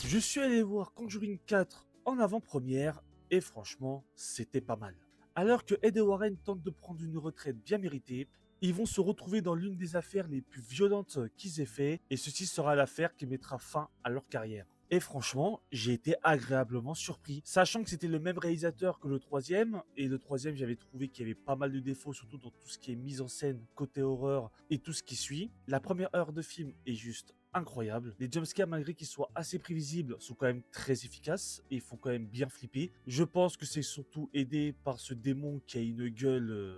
Je suis allé voir Conjuring 4 en avant-première et franchement, c'était pas mal. Alors que Ed et Warren tentent de prendre une retraite bien méritée, ils vont se retrouver dans l'une des affaires les plus violentes qu'ils aient fait et ceci sera l'affaire qui mettra fin à leur carrière. Et franchement, j'ai été agréablement surpris, sachant que c'était le même réalisateur que le troisième, et le troisième j'avais trouvé qu'il y avait pas mal de défauts, surtout dans tout ce qui est mise en scène, côté horreur et tout ce qui suit. La première heure de film est juste incroyable. Les jumpscares, malgré qu'ils soient assez prévisibles, sont quand même très efficaces et font quand même bien flipper. Je pense que c'est surtout aidé par ce démon qui a une gueule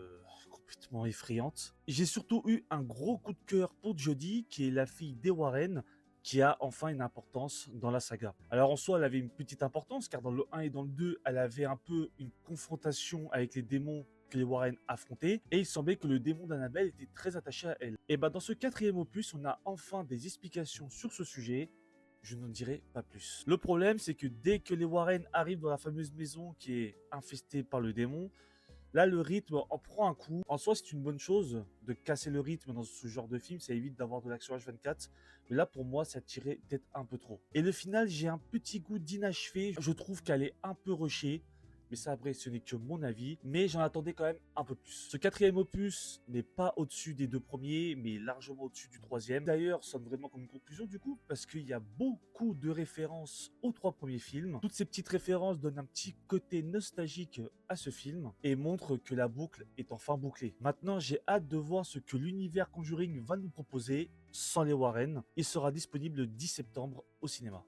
complètement effrayante. J'ai surtout eu un gros coup de cœur pour Jodie, qui est la fille des Warren, qui a enfin une importance dans la saga. Alors en soi, elle avait une petite importance, car dans le 1 et dans le 2, elle avait un peu une confrontation avec les démons que les Warren affrontaient, et il semblait que le démon d'Annabelle était très attaché à elle. Et bah dans ce quatrième opus, on a enfin des explications sur ce sujet, je n'en dirai pas plus. Le problème, c'est que dès que les Warren arrivent dans la fameuse maison qui est infestée par le démon, là, le rythme en prend un coup. En soi, c'est une bonne chose de casser le rythme dans ce genre de film. Ça évite d'avoir de l'action H24. Mais là, pour moi, ça tirait peut-être un peu trop. Et le final, j'ai un petit goût d'inachevé. Je trouve qu'elle est un peu rushée. Mais ça, après, ce n'est que mon avis. Mais j'en attendais quand même un peu plus. Ce quatrième opus n'est pas au-dessus des deux premiers, mais largement au-dessus du troisième. D'ailleurs, ça sonne vraiment comme une conclusion du coup, parce qu'il y a beaucoup de références aux trois premiers films. Toutes ces petites références donnent un petit côté nostalgique à ce film et montrent que la boucle est enfin bouclée. Maintenant, j'ai hâte de voir ce que l'univers Conjuring va nous proposer sans les Warren. Il sera disponible le 10 septembre au cinéma.